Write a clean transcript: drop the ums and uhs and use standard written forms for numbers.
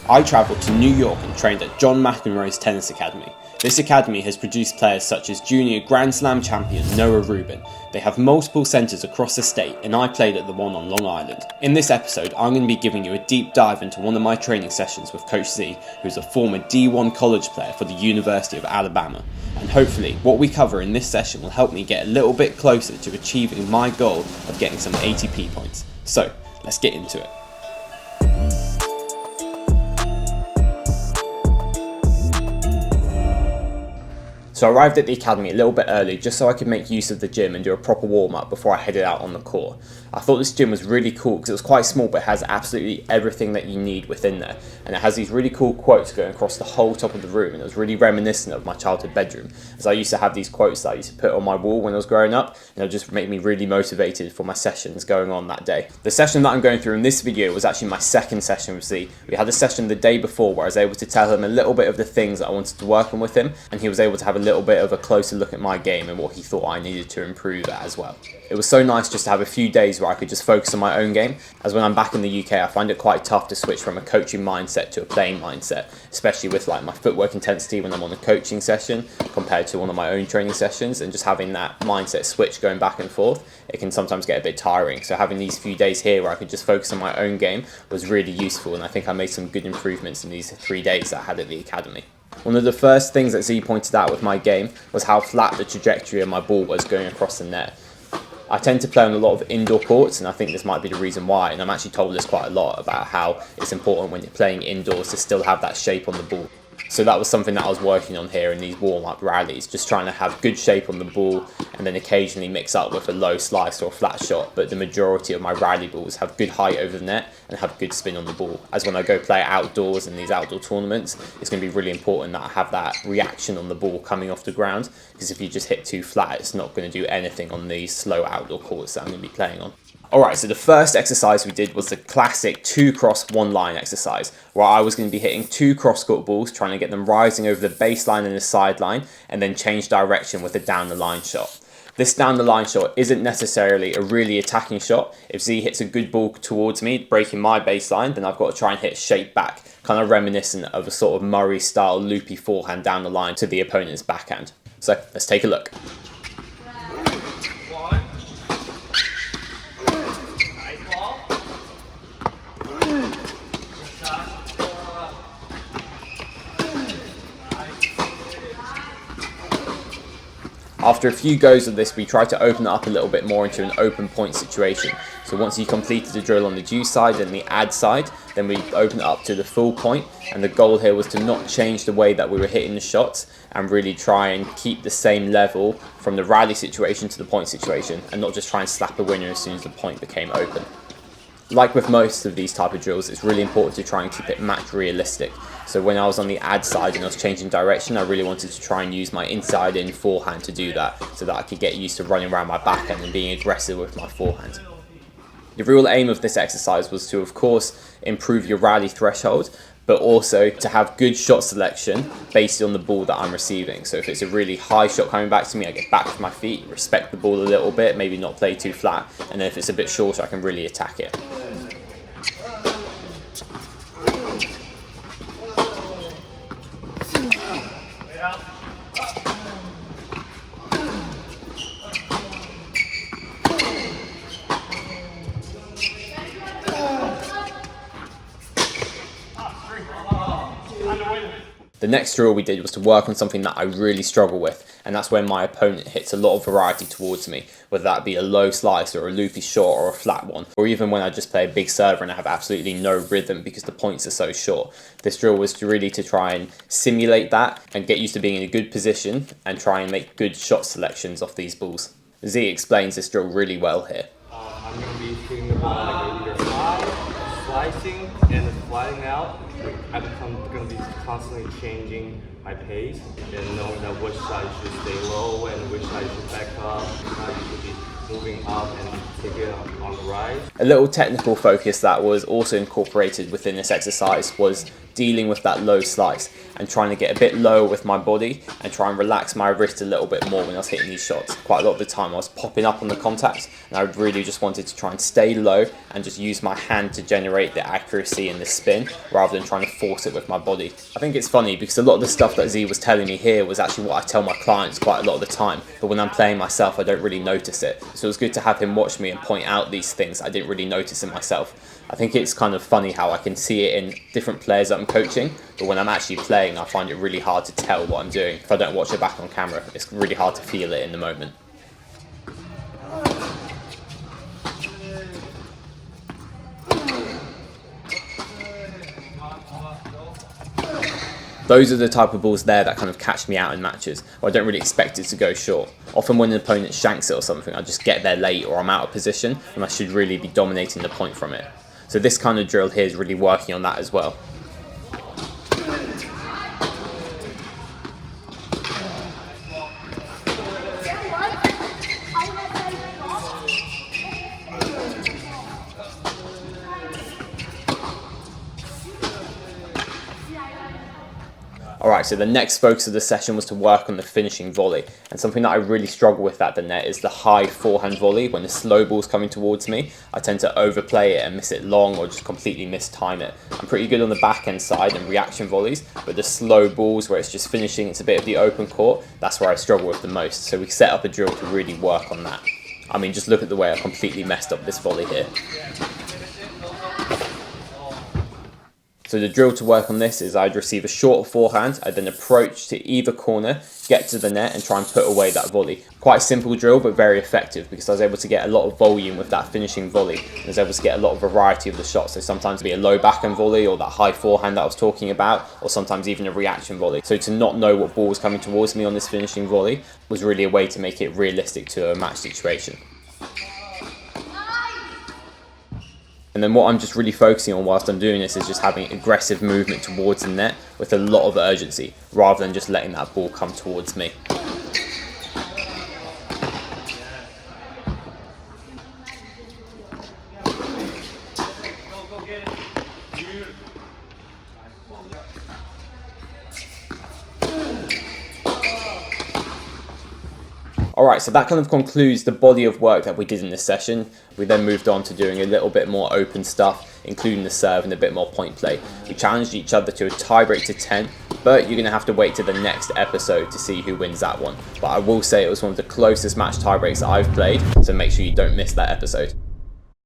I travelled to New York and trained at John McEnroe's Tennis Academy. This academy has produced players such as junior Grand Slam champion Noah Rubin. They have multiple centres across the state, and I played at the one on Long Island. In this episode, I'm going to be giving you a deep dive into one of my training sessions with Coach Zhe, who's a former D1 college player for the University of Alabama. And hopefully, what we cover in this session will help me get a little bit closer to achieving my goal of getting some ATP points. So, let's get into it. So I arrived at the academy a little bit early just so I could make use of the gym and do a proper warm-up before I headed out on the court. I thought this gym was really cool because it was quite small but has absolutely everything that you need within there. And it has these really cool quotes going across the whole top of the room, and it was really reminiscent of my childhood bedroom, as I used to have these quotes that I used to put on my wall when I was growing up, and it would just make me really motivated for my sessions going on that day. The session that I'm going through in this video was actually my second session with Zhe. We had a session the day before where I was able to tell him a little bit of the things that I wanted to work on with him, and he was able to have a little bit of a closer look at my game and what he thought I needed to improve at as well. It was so nice just to have a few days where I could just focus on my own game, as when I'm back in the UK I find it quite tough to switch from a coaching mindset to a playing mindset, especially with like my footwork intensity when I'm on a coaching session compared to one of my own training sessions, and just having that mindset switch going back and forth, it can sometimes get a bit tiring. So having these few days here where I could just focus on my own game was really useful, and I think I made some good improvements in these 3 days that I had at the academy. One of the first things that Zhe pointed out with my game was how flat the trajectory of my ball was going across the net. I tend to play on a lot of indoor courts, and I think this might be the reason why, and I'm actually told this quite a lot about how it's important when you're playing indoors to still have that shape on the ball. So that was something that I was working on here in these warm-up rallies, just trying to have good shape on the ball and then occasionally mix up with a low slice or a flat shot, but the majority of my rally balls have good height over the net and have good spin on the ball. As when I go play outdoors in these outdoor tournaments, it's going to be really important that I have that reaction on the ball coming off the ground, because if you just hit too flat, it's not going to do anything on these slow outdoor courts that I'm going to be playing on. Alright, so the first exercise we did was the classic 2-cross-1 line exercise, where I was going to be hitting 2 cross-court balls, trying to get them rising over the baseline and the sideline, and then change direction with a down-the-line shot. This down-the-line shot isn't necessarily a really attacking shot. If Zhe hits a good ball towards me, breaking my baseline, then I've got to try and hit shape back, kind of reminiscent of a sort of Murray-style loopy forehand down the line to the opponent's backhand. So, let's take a look. After a few goes of this, we try to open it up a little bit more into an open point situation. So once you completed the drill on the due side and the add side, then we open it up to the full point, and the goal here was to not change the way that we were hitting the shots and really try and keep the same level from the rally situation to the point situation, and not just try and slap a winner as soon as the point became open. Like with most of these type of drills, it's really important to try and keep it match realistic. So when I was on the add side and I was changing direction, I really wanted to try and use my inside in forehand to do that, so that I could get used to running around my backhand and being aggressive with my forehand. The real aim of this exercise was to, of course, improve your rally threshold, but also to have good shot selection based on the ball that I'm receiving. So if it's a really high shot coming back to me, I get back to my feet, respect the ball a little bit, maybe not play too flat, and then if it's a bit shorter, I can really attack it. The next drill we did was to work on something that I really struggle with, and that's when my opponent hits a lot of variety towards me, whether that be a low slice or a loopy shot or a flat one, or even when I just play a big server and I have absolutely no rhythm because the points are so short. This drill was really to try and simulate that and get used to being in a good position and try and make good shot selections off these balls. Zhe explains this drill really well here. I'm going to be hitting the ball like either high, slicing, and sliding out. I'm going to be constantly changing my pace and knowing that which side should stay low and which side should back up, how you should be moving up and take it on the rise. A little technical focus that was also incorporated within this exercise was dealing with that low slice and trying to get a bit lower with my body and try and relax my wrist a little bit more when I was hitting these shots. Quite a lot of the time I was popping up on the contacts, and I really just wanted to try and stay low and just use my hand to generate the accuracy and the spin rather than trying to force it with my body. I think it's funny because a lot of the stuff that Zhe was telling me here was actually what I tell my clients quite a lot of the time, but when I'm playing myself I don't really notice it. So it was good to have him watch me and point out these things I didn't really notice in myself. I think it's kind of funny how I can see it in different players that I'm coaching, but when I'm actually playing I find it really hard to tell what I'm doing. If I don't watch it back on camera, it's really hard to feel it in the moment. Those are the type of balls there that kind of catch me out in matches, where I don't really expect it to go short. Often when an opponent shanks it or something, I just get there late or I'm out of position and I should really be dominating the point from it. So this kind of drill here is really working on that as well. Alright, so the next focus of the session was to work on the finishing volley, and something that I really struggle with at the net is the high forehand volley. When the slow ball's coming towards me, I tend to overplay it and miss it long or just completely mistime it. I'm pretty good on the backhand side and reaction volleys, but the slow balls where it's just finishing, it's a bit of the open court, that's where I struggle with the most. So we set up a drill to really work on that. I mean, just look at the way I completely messed up this volley here. So the drill to work on this is I'd receive a short forehand, I'd then approach to either corner, get to the net and try and put away that volley. Quite a simple drill but very effective because I was able to get a lot of volume with that finishing volley. I was able to get a lot of variety of the shots, so sometimes it'd be a low backhand volley or that high forehand that I was talking about, or sometimes even a reaction volley. So to not know what ball was coming towards me on this finishing volley was really a way to make it realistic to a match situation. And then what I'm just really focusing on whilst I'm doing this is just having aggressive movement towards the net with a lot of urgency, rather than just letting that ball come towards me. Alright, so that kind of concludes the body of work that we did in this session. We then moved on to doing a little bit more open stuff, including the serve and a bit more point play. We challenged each other to a tiebreak to 10, but you're going to have to wait to the next episode to see who wins that one. But I will say it was one of the closest match tiebreaks that I've played, so make sure you don't miss that episode.